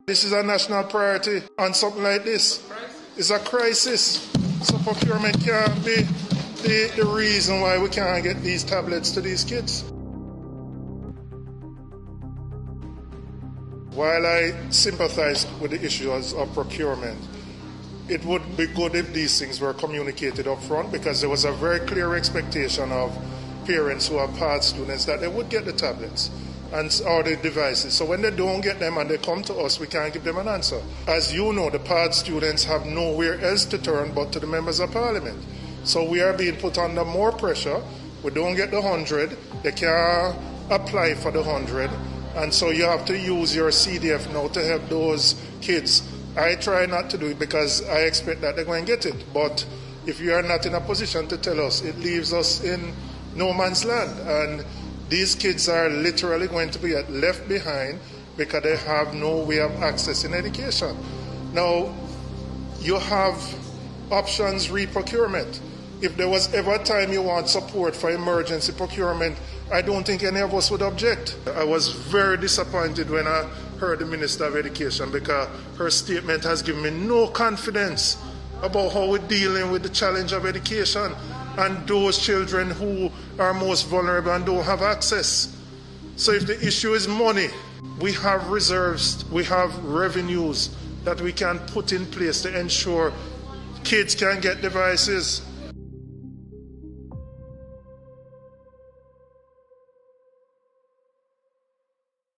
This is a national priority, and something like this is a crisis. So procurement can't be the reason why we can't get these tablets to these kids. While I sympathize with the issues of procurement, it would be good if these things were communicated up front, because there was a very clear expectation of parents who are PAD students that they would get the tablets or the devices. So when they don't get them and they come to us, we can't give them an answer. As you know, the PAD students have nowhere else to turn but to the members of parliament. So we are being put under more pressure. We don't get the 100. They can't apply for the 100. And so you have to use your CDF now to help those kids. I try not to do it because I expect that they're going to get it. But if you are not in a position to tell us, it leaves us in no man's land. And these kids are literally going to be left behind because they have no way of accessing education. Now, you have options re-procurement. If there was ever a time you want support for emergency procurement, I don't think any of us would object. I was very disappointed when I heard the Minister of Education, because her statement has given me no confidence about how we're dealing with the challenge of education and those children who are most vulnerable and don't have access. So if the issue is money, we have reserves, we have revenues that we can put in place to ensure kids can get devices.